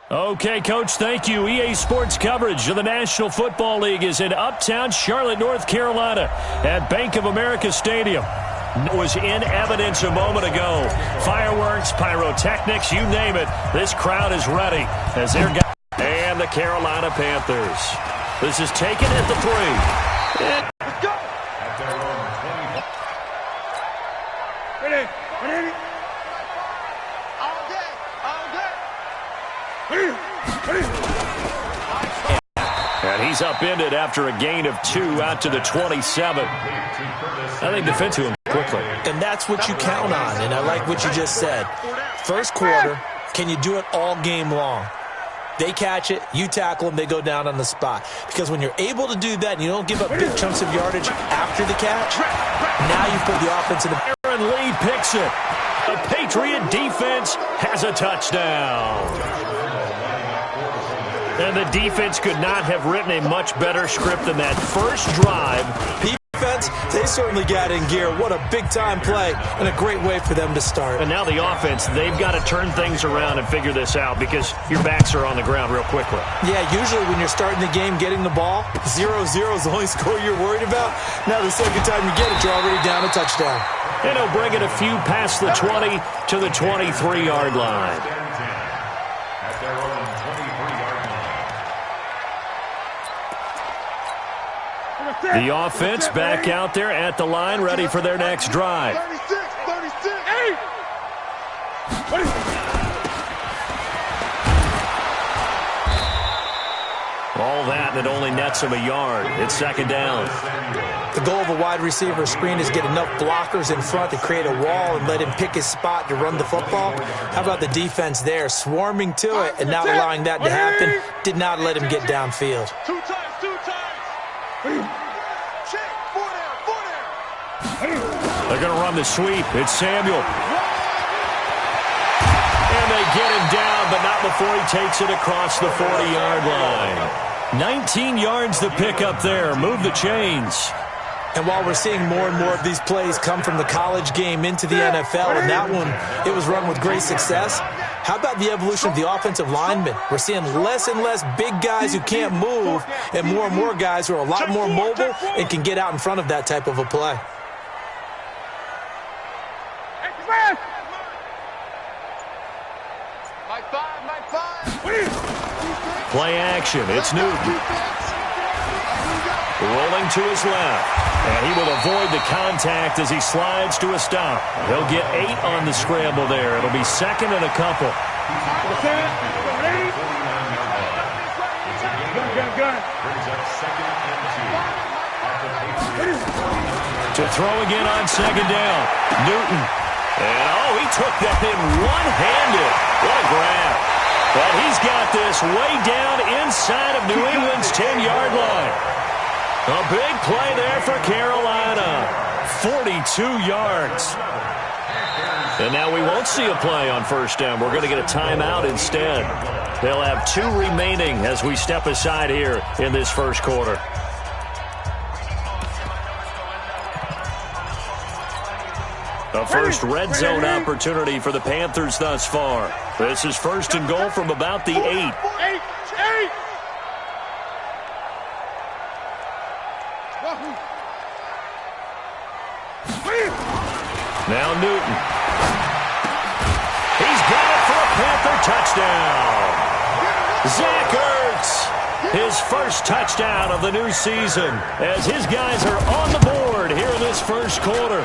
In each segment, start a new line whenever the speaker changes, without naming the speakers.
Okay, Coach, thank you. EA Sports coverage of the National Football League is in uptown Charlotte, North Carolina at Bank of America Stadium. It was in evidence a moment ago. Fireworks, pyrotechnics, you name it. This crowd is ready as they're and the Carolina Panthers. This is taken at the 3.
Let's go. Ready.
And he's upended after a gain of 2 out to the 27. I think defense to him quickly.
And that's what you count on, and I like what you just said. First quarter, can you do it all game long? They catch it, you tackle them, they go down on the spot. Because when you're able to do that and you don't give up big chunks of yardage after the catch, now you put the offense in the...
Aaron Lee picks it. The Patriot defense has a touchdown. And the defense could not have written a much better script than that first drive.
Defense, they certainly got in gear. What a big-time play and a great way for them to start.
And now the offense, they've got to turn things around and figure this out because your backs are on the ground real quickly.
Yeah, usually when you're starting the game getting the ball, 0-0 is the only score you're worried about. Now the second time you get it, you're already down a touchdown.
And he'll bring it a few past the 20 to the 23-yard line. The offense back out there at the line, ready for their next drive.
36, 8.
All that, and it only nets him a yard. It's second down.
The goal of a wide receiver screen is get enough blockers in front to create a wall and let him pick his spot to run the football. How about the defense there, swarming to it and not allowing that to happen? Did not let him get downfield.
Two times.
They're going to run the sweep. It's Samuel. And they get him down, but not before he takes it across the 40-yard line. 19 yards to pick up there. Move the chains.
And while we're seeing more and more of these plays come from the college game into the NFL, and that one, it was run with great success, how about the evolution of the offensive linemen? We're seeing less and less big guys who can't move and more guys who are a lot more mobile and can get out in front of that type of a play.
Play action. It's Newton. Rolling to his left. And he will avoid the contact as he slides to a stop. He'll get 8 on the scramble there. It'll be second and a couple. To throw again on second down. Newton. And, he took that in one-handed. What a grab. But he's got this way down inside of New England's 10-yard line. A big play there for Carolina. 42 yards. And now we won't see a play on first down. We're going to get a timeout instead. They'll have 2 remaining as we step aside here in this first quarter. A first red zone opportunity for the Panthers thus far. This is first and goal from about the 8. Now Newton. He's got it for a Panther touchdown. Zach Ertz, his first touchdown of the new season as his guys are on the board here in this first quarter.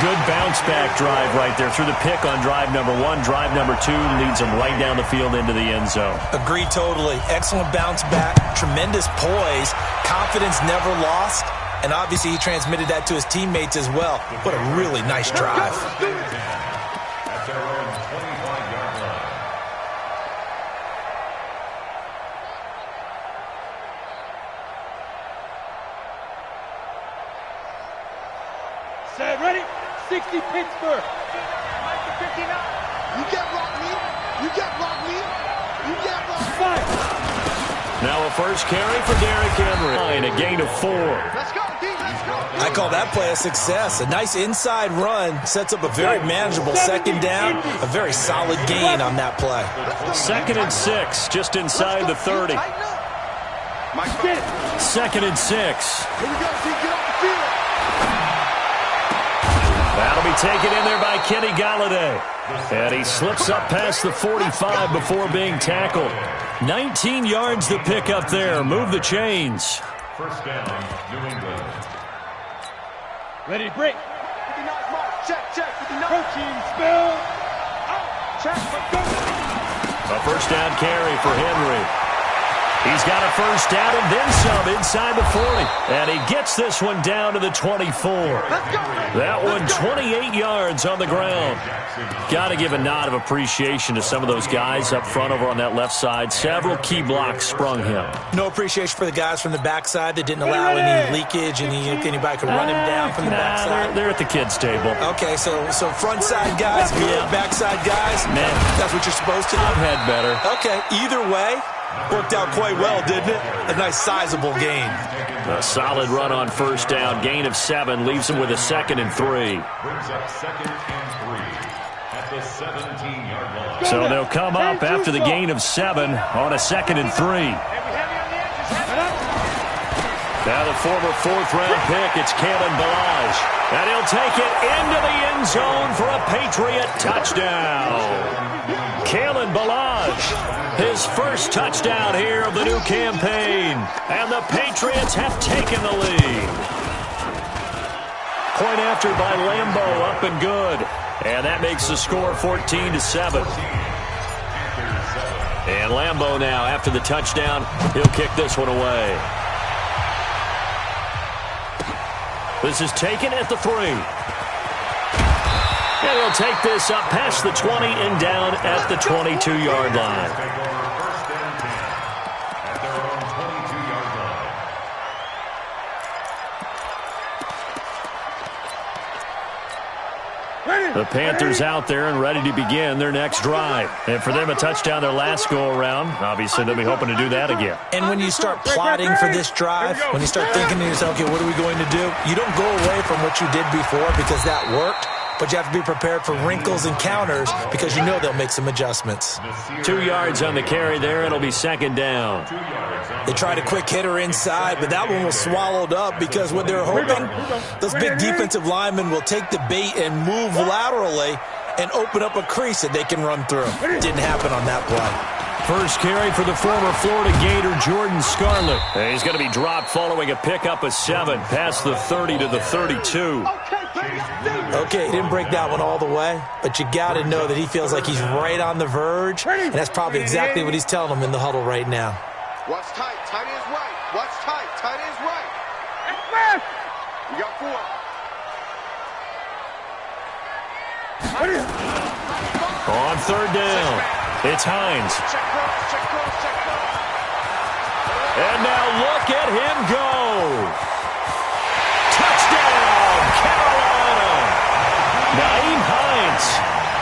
Good bounce-back drive right there through the pick on drive number 1. Drive number 2 leads them right down the field into the end zone.
Agreed totally. Excellent bounce-back, tremendous poise, confidence never lost, and obviously he transmitted that to his teammates as well. What a really nice drive.
Set, ready? 60 Pittsburgh. 59. You get block me. You get block me. You get block 5.
Now a first carry for Derrick Henry. A gain of 4.
Let's go, defense.
I call that play a success. A nice inside run sets up a very manageable second down. A very solid gain on that play.
2nd and 6, just inside the 30. 2nd and 6.
Here we go, T. Get off the field.
That'll be taken in there by Kenny Galladay. And he slips up past the 45 before being tackled. 19 yards to pick up there. Move the chains.
First down, New England.
Ready to break. 59 mark. Check. 59. Protein spill. Out. Check. Go.
A first down carry for Henry. He's got a first down and then some inside the 40. And he gets this one down to the 24. That one 28 yards on the ground. Got to give a nod of appreciation to some of those guys up front over on that left side. Several key blocks sprung him.
No appreciation for the guys from the backside that didn't allow any leakage. Anybody could run him down from the backside.
They're at the kids' table.
Okay, so front side guys, backside guys.
Man,
that's what you're supposed to do.
I've had better.
Okay, either way, worked out quite well, didn't it? A nice sizable gain.
A solid run on first down. Gain of 7 leaves him with a 2nd and 3.
Brings up 2nd and 3 at the 17-yard line.
So they'll come up after the gain of 7 on a 2nd and 3. Now the former 4th-round pick, it's Kalen Ballage. And he'll take it into the end zone for a Patriot touchdown. Kalen Ballage, his first touchdown here of the new campaign. And the Patriots have taken the lead. Point after by Lambeau, up and good. And that makes the score 14-7. And Lambeau now, after the touchdown, he'll kick this one away. This is taken at the 3. And he'll take this up past the 20 and down at the 22-yard line. The Panthers out there and ready to begin their next drive. And for them, a touchdown their last go-around. Obviously, they'll be hoping to do that again.
And when you start plotting for this drive, when you start thinking to yourself, okay, what are we going to do? You don't go away from what you did before because that worked. But you have to be prepared for wrinkles and counters because you know they'll make some adjustments.
2 yards on the carry there. It'll be 2nd down.
They tried a quick hitter inside, but that one was swallowed up because what they're hoping, those big defensive linemen will take the bait and move laterally and open up a crease that they can run through. Didn't happen on that play.
First carry for the former Florida Gator, Jordan Scarlett. And he's going to be dropped following a pickup of 7 past the 30 to the 32.
Okay, he didn't break that one all the way, but you got to know that he feels like he's right on the verge, and that's probably exactly what he's telling them in the huddle right now.
Watch tight. Tight is right. Watch tight. Tight is right. You got 4.
On 3rd down, it's Hines. And now look at him go. Touchdown, Carolina. Nyheim Hines,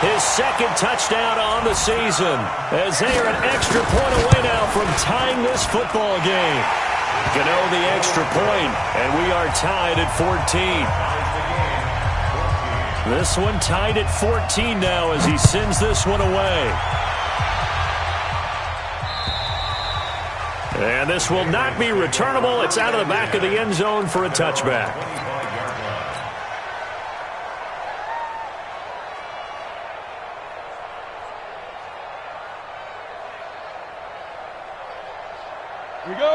his 2nd touchdown on the season, as they are an extra point away now from tying this football game. Gano the extra point, and we are tied at 14. This one tied at 14 now as he sends this one away. And this will not be returnable. It's out of the back of the end zone for a touchback.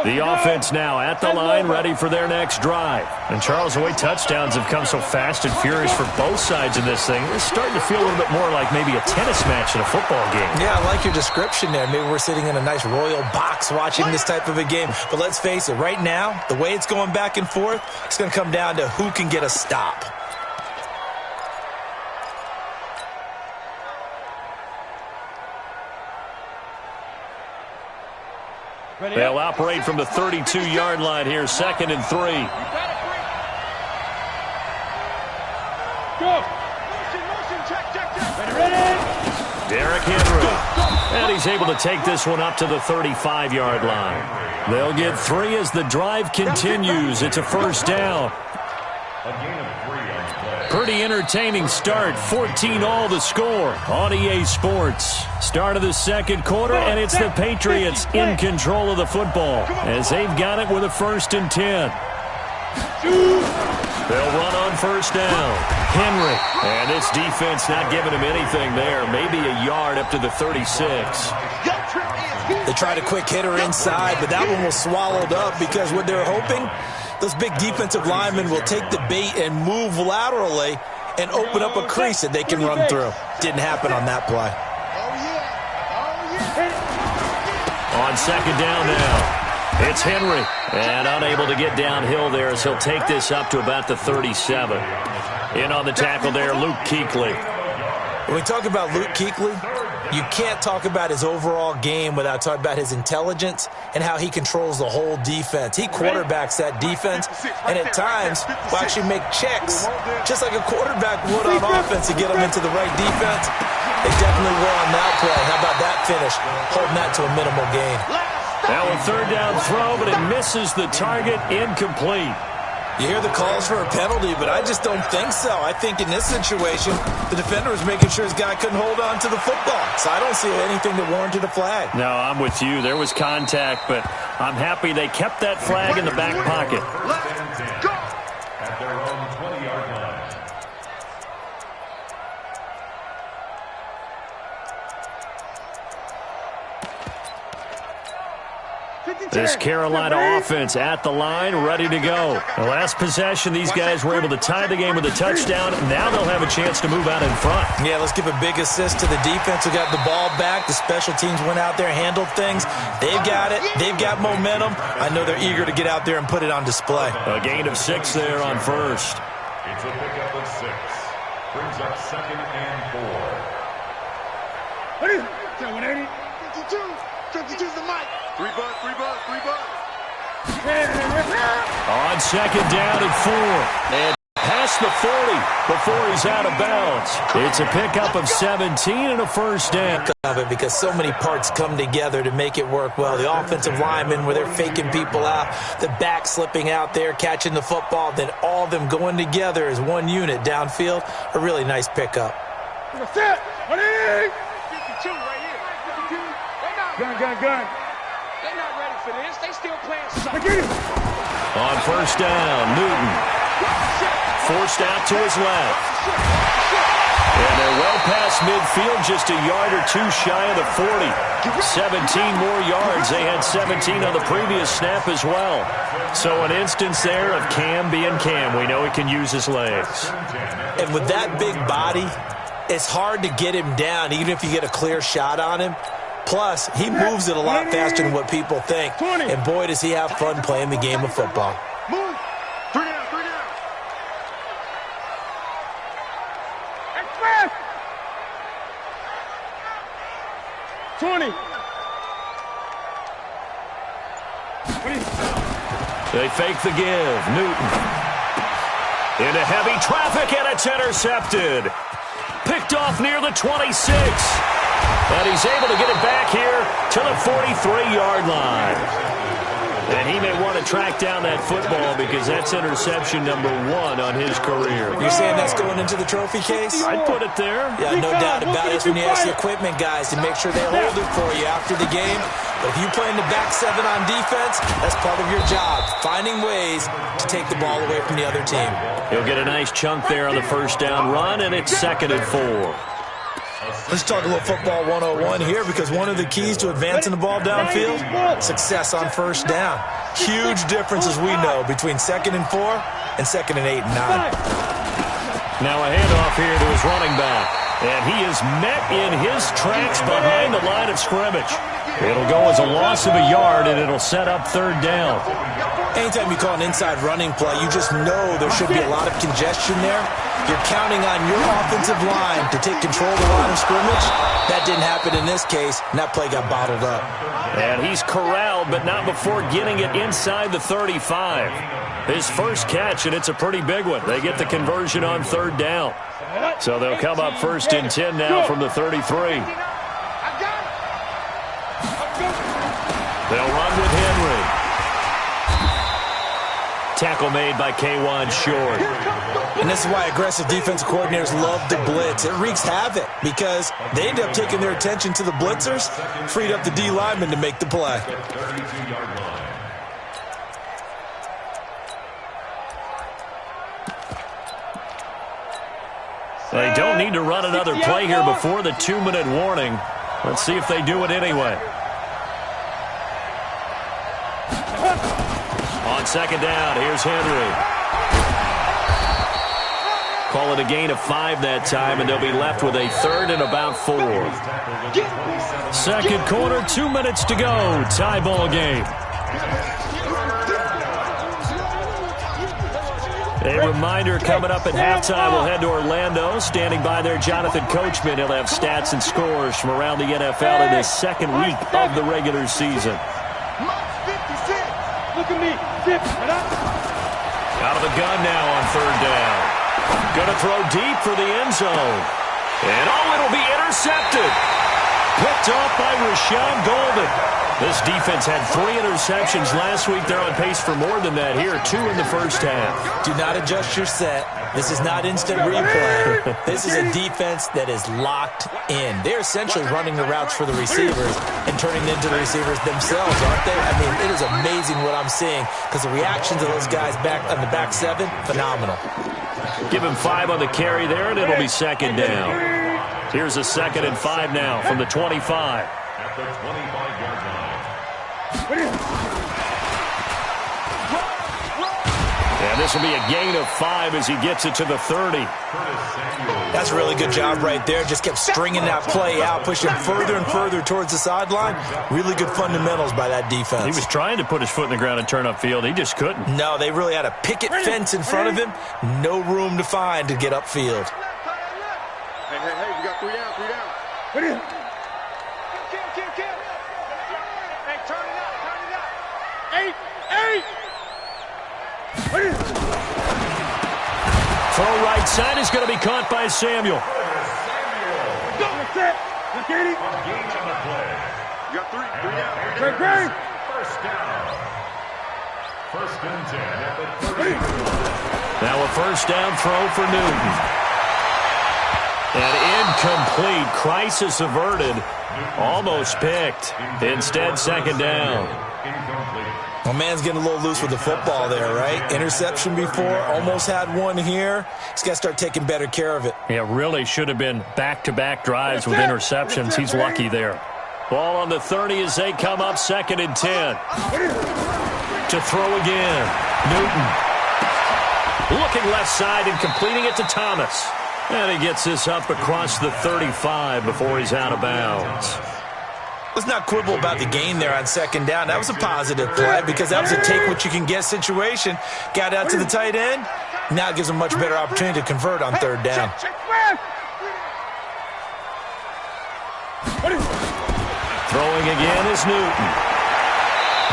The offense now at the line, ready for their next drive. And Charles, the way touchdowns have come so fast and furious for both sides in this thing, it's starting to feel a little bit more like maybe a tennis match in a football game.
Yeah, I like your description there. Maybe we're sitting in a nice royal box watching this type of a game. But let's face it, right now, the way it's going back and forth, it's going to come down to who can get a stop.
They'll operate from the 32-yard line here, 2nd and 3.
Go. Motion, check. Ready.
Derrick Henry. And he's able to take this one up to the 35-yard line. They'll get 3 as the drive continues. It's a first down.
A gain of 3 on the play.
Pretty entertaining start. 14-all the score on EA Sports. Start of the second quarter, and it's the Patriots in control of the football as they've got it with a 1st and 10. They'll run on 1st down. Henry. And this defense not giving him anything there. Maybe a yard up to the 36.
They tried a quick hitter inside, but that one was swallowed up because what they're hoping, those big defensive linemen will take the bait and move laterally and open up a crease that they can run through. Didn't happen on that play.
On 2nd down now, it's Henry. And unable to get downhill there as he'll take this up to about the 37. In on the tackle there, Luke Kuechly.
When we talk about Luke Kuechly, you can't talk about his overall game without talking about his intelligence and how he controls the whole defense. He quarterbacks that defense, and at times will actually make checks, just like a quarterback would on offense to get them into the right defense. They definitely were on that play. How about that finish? Holding that to a minimal gain.
Now a 3rd down throw, but it misses the target. Incomplete.
You hear the calls for a penalty, but I just don't think so. I think in this situation, the defender was making sure his guy couldn't hold on to the football. So I don't see anything that warranted a flag.
No, I'm with you. There was contact, but I'm happy they kept that flag in the back pocket.
Go! At their own 20-yard line.
This Carolina offense at the line, ready to go. The last possession, these guys were able to tie the game with a touchdown. Now they'll have a chance to move out in front.
Yeah, let's give a big assist to the defense who got the ball back. The special teams went out there, handled things. They've got it. They've got momentum. I know they're eager to get out there and put it on display.
A gain of 6 there on 1st.
It's a pickup of 6. Brings up 2nd and 4.
What is it? 52. 52's the mic. 3 bucks, 3 bucks, 3 bucks.
On 2nd down and 4. And past the 40 before he's out of bounds. It's a pickup of 17 and a 1st down.
Of it because so many parts come together to make it work well. The offensive linemen where they're faking people out, the back slipping out there, catching the football, then all of them going together as one unit downfield. A really nice pickup.
Set. 52 right here. 52. Gun. They're not ready for this. They still playing soccer.
On 1st down, Newton. Forced out to his left. And they're well past midfield, just a yard or 2 shy of the 40. 17 more yards. They had 17 on the previous snap as well. So an instance there of Cam being Cam. We know he can use his legs.
And with that big body, it's hard to get him down, even if you get a clear shot on him. Plus, he moves it a lot faster than what people think. And boy, does he have fun playing the game of football.
Move. 3 down, 3 down. Express. 20.
They fake the give. Newton. Into heavy traffic, and it's intercepted. Picked off near the 26. And he's able to get it back here to the 43-yard line. And he may want to track down that football because that's interception number 1 on his career.
You're saying that's going into the trophy case?
I'd put it there.
Yeah, no doubt about it. That's when you ask the equipment guys to make sure they hold it for you after the game. But if you play in the back 7 on defense, that's part of your job, finding ways to take the ball away from the other team.
He'll get a nice chunk there on the 1st down run, and it's 2nd and 4.
Let's talk a little football 101 here because one of the keys to advancing the ball downfield, success on 1st down. Huge difference, as we know, between 2nd and 4 and 2nd and 8 and 9.
Now a handoff here to his running back. And he is met in his tracks behind the line of scrimmage. It'll go as a loss of a yard, and it'll set up 3rd down.
Anytime you call an inside running play, you just know there should be a lot of congestion there. You're counting on your offensive line to take control of the line of scrimmage. That didn't happen in this case, and that play got bottled up.
And he's corralled, but not before getting it inside the 35. His first catch, and it's a pretty big one. They get the conversion on 3rd down. So they'll come up 1st and 10 now from the 33. They'll run with Henry. tackle made by K1 Short.
And this is why aggressive defensive coordinators love to blitz. It wreaks havoc because they end up taking their attention to the blitzers, freed up the D lineman to make the play.
They don't need to run another play here before the 2-minute warning. Let's see if they do it anyway. On second down, here's Henry. Call it a gain of 5 that time, and they'll be left with a 3rd and about 4. Second quarter, 2 minutes to go. Tie ball game. A reminder, coming up at halftime, we'll head to Orlando. Standing by there, Jonathan Coachman. He'll have stats and scores from around the NFL in his second week of the regular season.
Look at me. Zip.
Out of the gun now on 3rd down. Going to throw deep for the end zone. And, it'll be intercepted. Picked off by Rashawn Golden. This defense had 3 interceptions last week. They're on pace for more than that here, 2 in the first half.
Do not adjust your set. This is not instant replay. This is a defense that is locked in. They're essentially running the routes for the receivers and turning them into the receivers themselves, aren't they? I mean, it is amazing what I'm seeing because the reactions of those guys back on the back 7, phenomenal.
Give him 5 on the carry there, and it'll be second down. Here's a 2nd and 5 now from the 25.
At the 25-yard line.
And this will be a gain of 5 as he gets it to the 30.
That's a really good job right there. Just kept stringing that play out, pushing further and further towards the sideline. Really good fundamentals by that defense.
He was trying to put his foot in the ground and turn upfield. He just couldn't.
No, they really had a picket fence in front of him. No room to find to get upfield.
Hey, we got 3 down, 3 down. What is it? Kill. Hey, turn it up. 8. What is it?
Throw right side is going to be caught by Samuel.
Go. That's it. You get it? You got 3 down. Great.
First down. 1st and 10 at the 30.
Now a first down throw for Newton. And incomplete. Crisis averted. Almost picked. Instead, second down.
Well, man's getting a little loose with the football there, right? Interception before, almost had one here. He's got to start taking better care of it.
Yeah, really should have been back-to-back drives with interceptions. He's lucky there. Ball on the 30 as they come up, 2nd and 10. To throw again. Newton. Looking left side and completing it to Thomas. And he gets this up across the 35 before he's out of bounds.
Let's not quibble about the gain there on 2nd down. That was a positive play because that was a take-what-you-can-get situation. Got out to the tight end. Now it gives him a much better opportunity to convert on 3rd down.
Throwing again is Newton.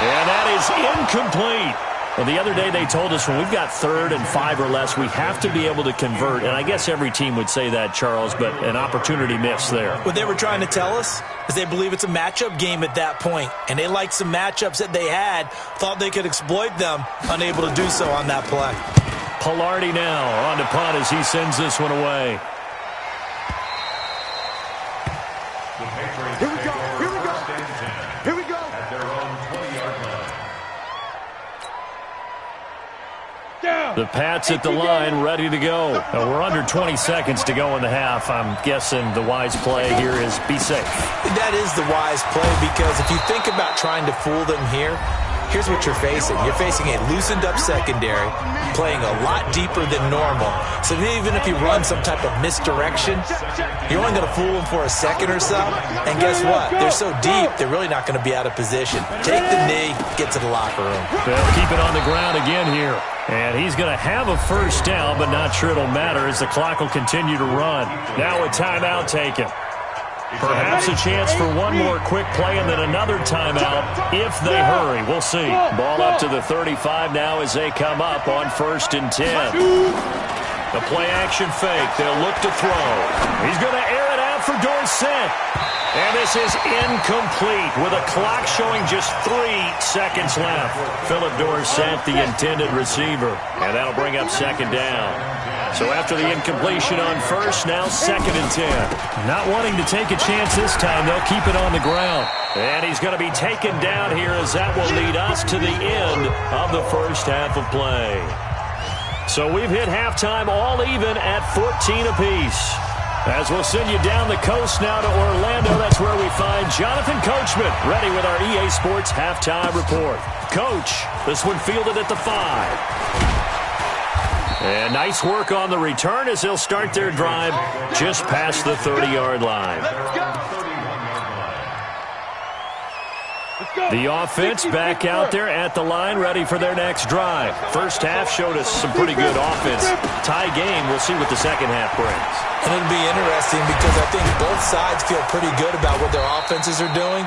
And that is incomplete. Well, the other day they told us when we've got 3rd and 5 or less, we have to be able to convert. And I guess every team would say that, Charles, but an opportunity missed there.
What they were trying to tell us is they believe it's a matchup game at that point. And they liked some matchups that they had, thought they could exploit them, unable to do so on that play.
Pilardi now on to punt as he sends this one away.
Here we go.
At their own 20-yard line.
Down.
The Pats at the line, ready to go. Now, we're under 20 seconds to go in the half. I'm guessing the wise play here is be safe.
That is the wise play because if you think about trying to fool them here, here's what you're facing. You're facing a loosened-up secondary, playing a lot deeper than normal. So even if you run some type of misdirection, you're only going to fool them for a second or so. And guess what? They're so deep, they're really not going to be out of position. Take the knee, get to the locker room.
They'll keep it on the ground again here. And he's going to have a first down, but not sure it'll matter as the clock will continue to run. Now a timeout taken. Perhaps a chance for one more quick play and then another timeout if they hurry. We'll see. Ball up to the 35 now as they come up on 1st and 10. The play action fake. They'll look to throw. He's going to air it out for Dorsett. And this is incomplete with a clock showing just 3 seconds left. Philip Dorsett, the intended receiver. And that'll bring up second down. So after the incompletion on first, now 2nd and 10. Not wanting to take a chance this time, they'll keep it on the ground. And he's going to be taken down here as that will lead us to the end of the first half of play. So we've hit halftime all even at 14 apiece. As we'll send you down the coast now to Orlando, that's where we find Jonathan Coachman, ready with our EA Sports halftime report. Coach, this one fielded at the 5. And nice work on the return as they'll start their drive just past the 30-yard line. The offense back out there at the line, ready for their next drive. First half showed us some pretty good offense. Tie game, we'll see what the second half brings.
And it'll be interesting because I think both sides feel pretty good about what their offenses are doing.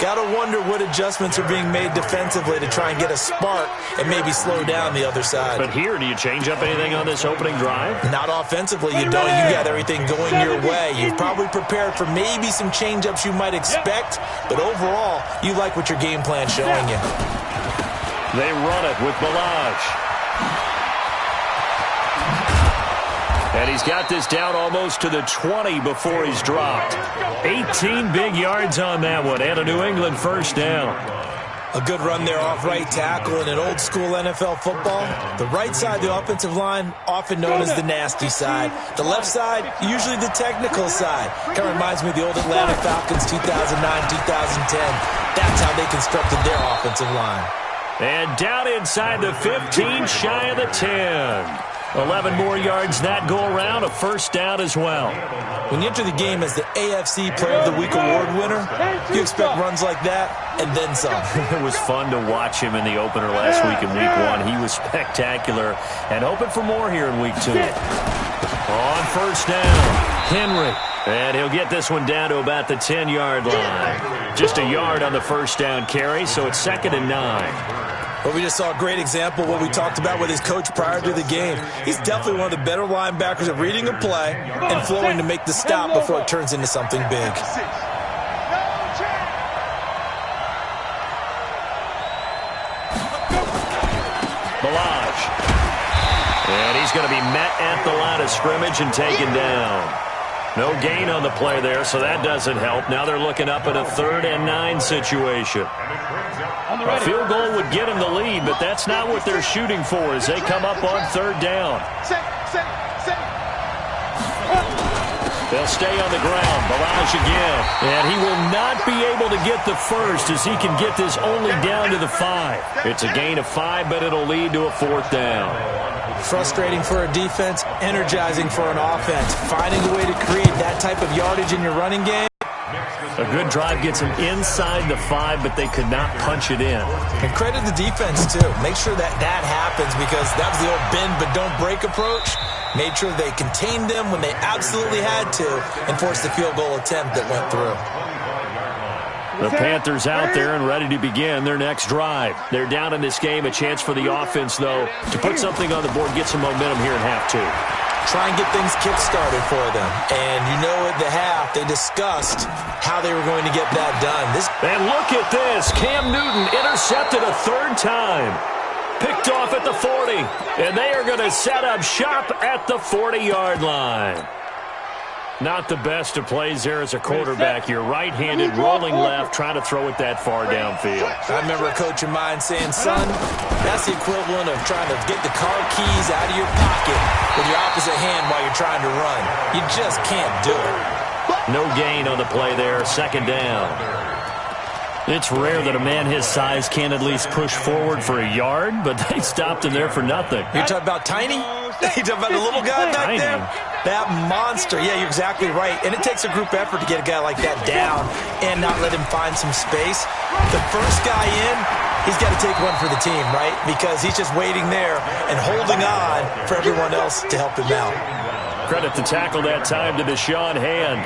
Got to wonder what adjustments are being made defensively to try and get a spark and maybe slow down the other side.
But here, do you change up anything on this opening drive?
Not offensively, you don't. You got everything going your way. You've probably prepared for maybe some change-ups you might expect, but overall, you like what your game plan's showing you.
They run it with Balaj. And he's got this down almost to the 20 before he's dropped. 18 big yards on that one, and a New England first down.
A good run there off right tackle in an old-school NFL football. The right side, the offensive line, often known as the nasty side. The left side, usually the technical side. Kind of reminds me of the old Atlanta Falcons 2009, 2010. That's how they constructed their offensive line.
And down inside the 15, shy of the 10. 11 more yards that go around, a first down as well.
When you enter the game as the AFC Player of the Week award winner, you expect runs like that and then some.
It was fun to watch him in the opener last week in Week 1. He was spectacular and hoping for more here in Week 2. On first down, Henry. And he'll get this one down to about the 10-yard line. Just a yard on the first down carry, so it's 2nd and 9.
Well, we just saw a great example of what we talked about with his coach prior to the game. He's definitely one of the better linebackers at reading a play and flowing to make the stop before it turns into something big.
Balaj. And he's going to be met at the line of scrimmage and taken down. No gain on the play there, so that doesn't help. Now they're looking up at a 3rd and 9 situation. A field goal would get them the lead, but that's not what they're shooting for as they come up on 3rd down. They'll stay on the ground. Balaj again. And he will not be able to get the first as he can get this only down to the 5. It's a gain of 5, but it'll lead to a 4th down.
Frustrating for a defense, energizing for an offense. Finding a way to create that type of yardage in your running game.
A good drive gets them inside the 5, but they could not punch it in.
And credit the defense, too. Make sure that happens because that was the old bend but don't break approach. Made sure they contained them when they absolutely had to and forced the field goal attempt that went through.
The Panthers out there and ready to begin their next drive. They're down in this game. A chance for the offense, though, to put something on the board, get some momentum here in half 2.
Try and get things kick-started for them. And you know at the half, they discussed how they were going to get that done.
And look at this. Cam Newton intercepted a 3rd time. Picked off at the 40. And they are going to set up shop at the 40-yard line. Not the best of plays there as a quarterback. You're right-handed, rolling left, trying to throw it that far downfield.
I remember a coach of mine saying, son, that's the equivalent of trying to get the car keys out of your pocket with your opposite hand while you're trying to run. You just can't do it.
No gain on the play there, 2nd down. It's rare that a man his size can't at least push forward for a yard, but they stopped him there for nothing.
You're talking about Tiny? You're talking about the little guy back there? That monster. Yeah, you're exactly right. And it takes a group effort to get a guy like that down and not let him find some space. The first guy in, he's got to take one for the team, right? Because he's just waiting there and holding on for everyone else to help him out.
Credit the tackle that time to Deshaun Hand.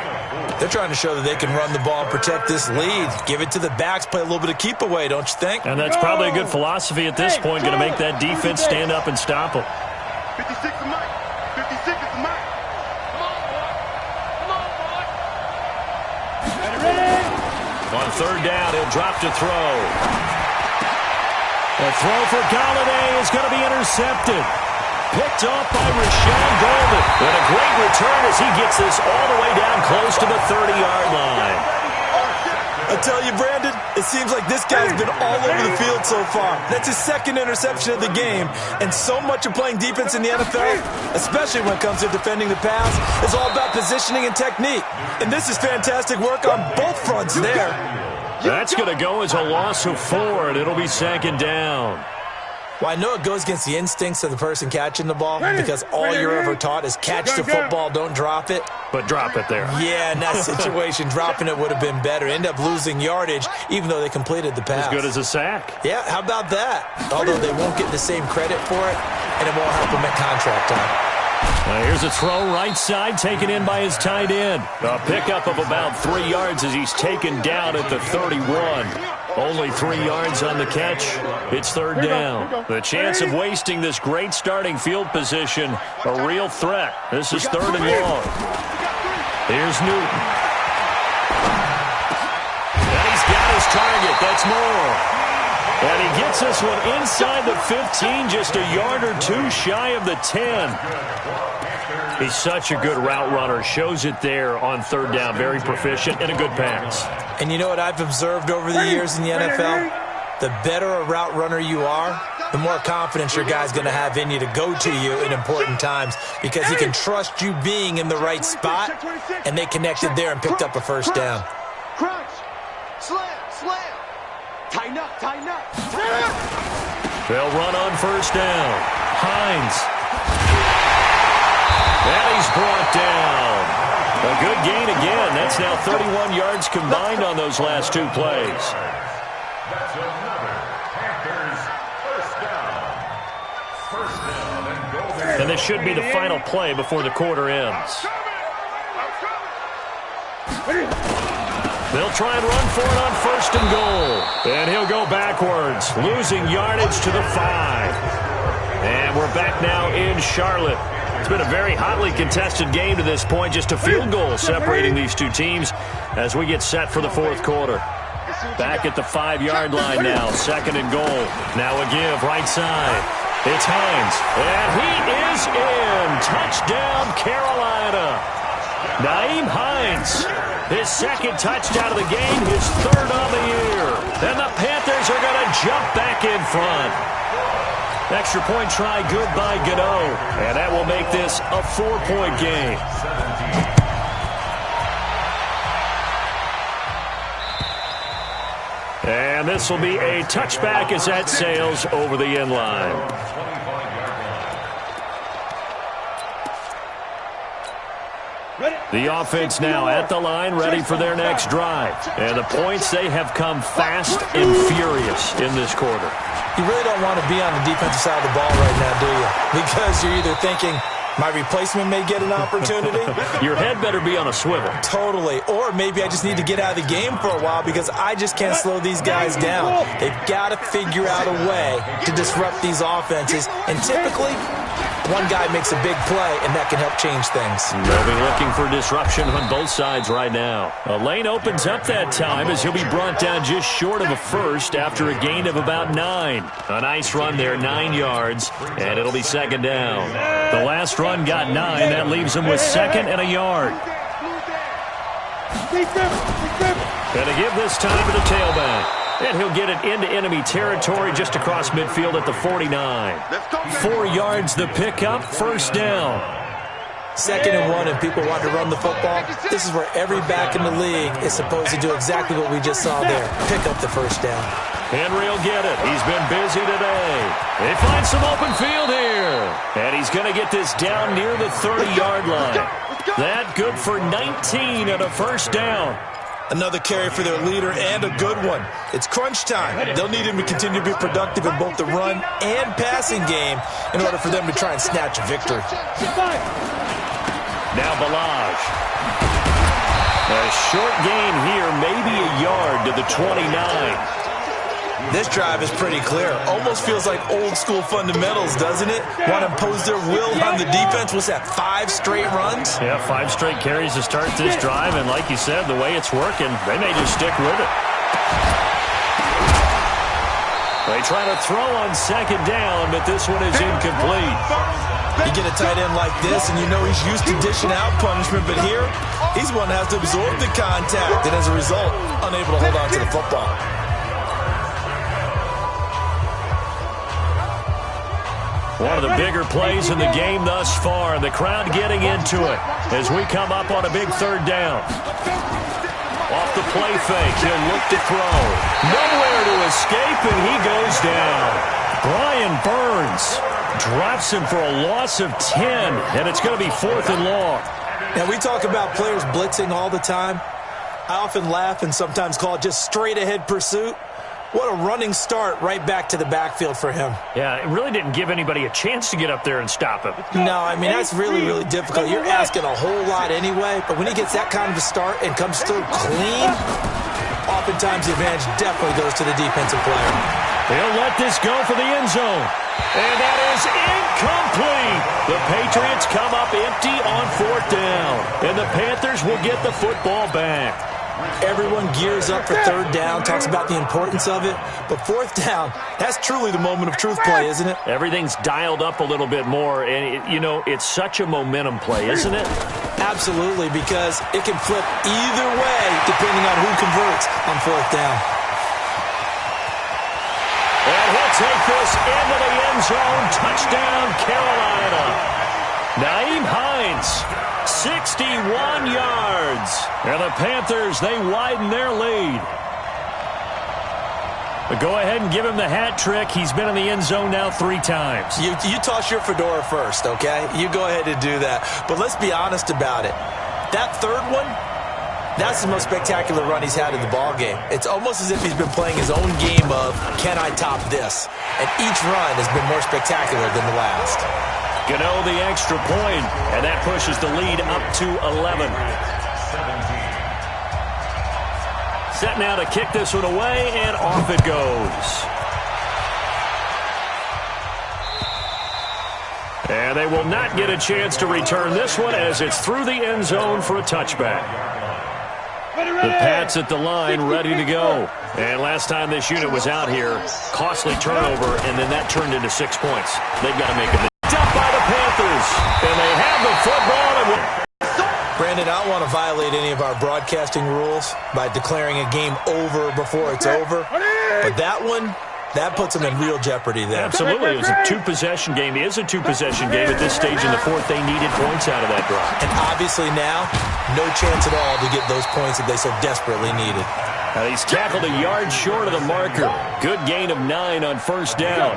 They're trying to show that they can run the ball and protect this lead. Give it to the backs, play a little bit of keep away, don't you think?
And that's probably a good philosophy at this point, going to make that defense stand up and stop them.
56 is Mike. 56 is Mike. Come on, boy. Come on, boy.
On third down, he'll drop to throw. The throw for Galladay is going to be intercepted. Picked off by Rashawn Golden. And a great return as he gets this all the way down close to the 30-yard line.
I tell you, Brandon, it seems like this guy's been all over the field so far. That's his second interception of the game. And so much of playing defense in the NFL, especially when it comes to defending the pass, is all about positioning and technique. And this is fantastic work on both fronts there.
That's going to go as a loss of 4, and it'll be second down.
Well, I know it goes against the instincts of the person catching the ball because all you're ever taught is catch the football, don't drop it.
But drop it there.
Yeah, in that situation, dropping it would have been better. End up losing yardage, even though they completed the pass.
As good as a sack.
Yeah, how about that? Although they won't get the same credit for it, and it won't help them at contract time.
Here's a throw right side, taken in by his tight end. A pickup of about 3 yards as he's taken down at the 31. Only 3 yards on the catch. It's third down. The chance of wasting this great starting field position, a real threat. This is third and long. Here's Newton. And he's got his target. That's Moore. And he gets this one inside the 15, just a yard or 2 shy of the 10. He's such a good route runner. Shows it there on third down. Very proficient and a good pass.
And you know what I've observed over the years in the NFL? The better a route runner you are, the more confidence your guy's going to have in you to go to you in important times because he can trust you being in the right spot, and they connected there and picked up a first down.
Crunch. Slam. Tighten up.
They'll run on first down. Hines. And he's brought down. A good gain again. That's now 31 yards combined on those last 2 plays.
That's another Panthers first down and goal.
And this should be the final play before the quarter ends. They'll try and run for it on first and goal. And he'll go backwards, losing yardage to the 5. And we're back now in Charlotte. It's been a very hotly contested game to this point. Just a field goal separating these two teams as we get set for the fourth quarter. Back at the 5-yard line now, second and goal. Now a give, right side. It's Hines, and he is in. Touchdown, Carolina. Nyheim Hines, his second touchdown of the game, his third on the year. And the Panthers are going to jump back in front. Extra point try, good by Gano. And that will make this a 4-point game. And this will be a touchback as that sails over the end line. The offense now at the line, ready for their next drive. And the points, they have come fast and furious in this quarter.
You really don't want to be on the defensive side of the ball right now, do you? Because you're either thinking, my replacement may get an opportunity.
Your head better be on a swivel.
Totally. Or maybe I just need to get out of the game for a while because I just can't slow these guys down. They've got to figure out a way to disrupt these offenses. And typically, one guy makes a big play, and that can help change things.
They'll be looking for disruption on both sides right now. A lane opens up that time as he'll be brought down just short of a first after a gain of about 9. A nice run there, 9 yards, and it'll be second down. The last run got 9. That leaves him with second and a yard. And to give this time to the tailback. And he'll get it into enemy territory just across midfield at the 49. 4 yards the pickup, first down.
Second and 1, and people want to run the football. This is where every back in the league is supposed to do exactly what we just saw there. Pick up the first down.
Henry will get it. He's been busy today. They find some open field here. And he's going to get this down near the 30-yard line. That good for 19 and a first down.
Another carry for their leader and a good one. It's crunch time. They'll need him to continue to be productive in both the run and passing game in order for them to try and snatch a victory.
Now Balaj. A short gain here, maybe a yard to the 29.
This drive is pretty clear. Almost feels like old school fundamentals, doesn't it? Want to impose their will on the defense. What's that, 5 straight runs?
Yeah, 5 straight carries to start this drive, and like you said, the way it's working, they may just stick with it. They try to throw on second down, but this one is incomplete.
You get a tight end like this, and you know he's used to dishing out punishment, but here, he's one that has to absorb the contact, and as a result, unable to hold on to the football.
One of the bigger plays in the game thus far, and the crowd getting into it as we come up on a big third down. Off the play fake, he'll look to throw. Nowhere to escape, and he goes down. Brian Burns drops him for a loss of 10, and it's going to be 4th and long.
Now, we talk about players blitzing all the time. I often laugh and sometimes call it just straight-ahead pursuit. What a running start right back to the backfield for him.
Yeah, it really didn't give anybody a chance to get up there and stop him.
No, I mean, that's really, really difficult. You're asking a whole lot anyway, but when he gets that kind of a start and comes through clean, oftentimes the advantage definitely goes to the defensive player.
They'll let this go for the end zone. And that is incomplete. The Patriots come up empty on 4th down. And the Panthers will get the football back.
Everyone gears up for 3rd down, talks about the importance of it. But 4th down, that's truly the moment of truth play, isn't it?
Everything's dialed up a little bit more. And, it's such a momentum play, isn't it?
Absolutely, because it can flip either way depending on who converts on 4th down.
And he'll take this into the end zone. Touchdown, Carolina. Nyheim Hines, 61 yards. And the Panthers, they widen their lead. But go ahead and give him the hat trick. He's been in the end zone now 3 times.
You toss your fedora first, okay? You go ahead and do that. But let's be honest about it. That 3rd one, that's the most spectacular run he's had in the ballgame. It's almost as if he's been playing his own game of, can I top this? And each run has been more spectacular than the last.
Gano the extra point, and that pushes the lead up to 11. Set now to kick this one away, and off it goes. And they will not get a chance to return this one as it's through the end zone for a touchback. The Pats at the line, ready to go. And last time this unit was out here, costly turnover, and then that turned into 6 points. They've got to make it. Up by the Panthers, and they have the football.
Brandon, I don't want to violate any of our broadcasting rules by declaring a game over before it's over, but that one, that puts them in real jeopardy there.
Absolutely. It was a 2-possession game. It is a 2-possession game at this stage in the 4th. They needed points out of that drive.
And obviously now, no chance at all to get those points that they so desperately needed.
Now he's tackled a yard short of the marker. Good gain of 9 on 1st down.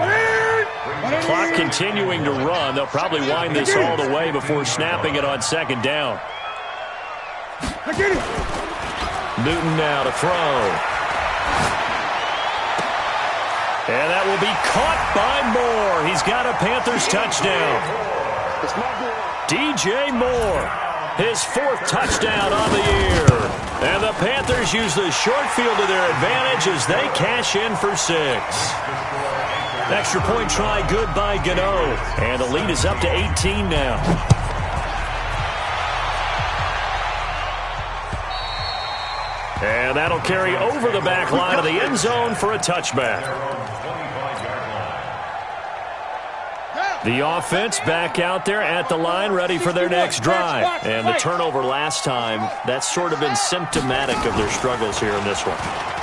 Clock continuing to run. They'll probably wind this all the way before snapping it on 2nd down. Newton now to throw. And that will be caught by Moore. He's got a Panthers touchdown. DJ Moore, his 4th touchdown on the year. And the Panthers use the short field to their advantage as they cash in for 6. Extra point try good by Gano. And the lead is up to 18 now. And that'll carry over the back line of the end zone for a touchback. The offense back out there at the line, ready for their next drive. And the turnover last time, that's sort of been symptomatic of their struggles here in this one.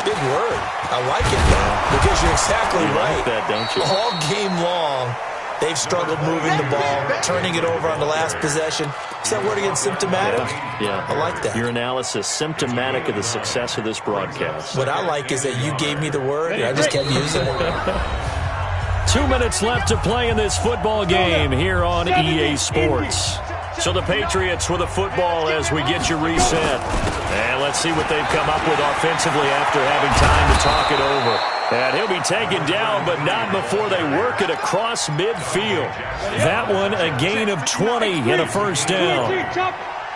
Big word. I like it, though, because you're exactly right.
You like that, don't you?
All game long, they've struggled moving the ball, turning it over on the last possession. Is that word again, symptomatic?
Yeah.
I like that.
Your analysis, symptomatic of the success of this broadcast.
What I like is that you gave me the word, and I just kept using it.
2 minutes left to play in this football game here on EA Sports. So the Patriots with a football as we get you reset. And let's see what they've come up with offensively after having time to talk it over. And he'll be taken down, but not before they work it across midfield. That one a gain of 20 and a 1st down.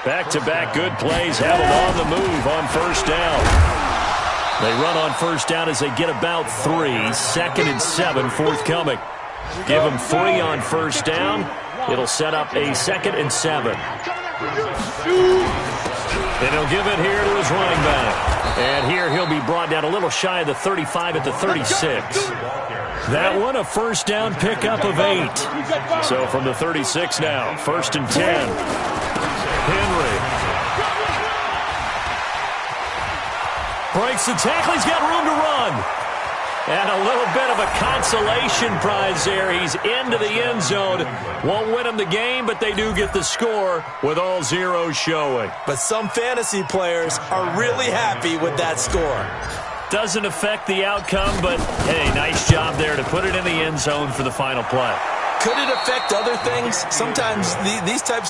Back-to-back good plays have them on the move on 1st down. They run on first down as they get about 3. 2nd and 7 forthcoming. Give them 3 on first down. It'll set up a 2nd and 7. And he'll give it here to his running back. And here he'll be brought down a little shy of the 35 at the 36. That one a first down pickup of 8. So from the 36 now, 1st and 10. Henry breaks the tackle. He's got room to run. And a little bit of a consolation prize there. He's into the end zone. Won't win him the game, but they do get the score with all zeros showing.
But some fantasy players are really happy with that score.
Doesn't affect the outcome, but, hey, nice job there to put it in the end zone for the final play.
Could it affect other things? Sometimes these types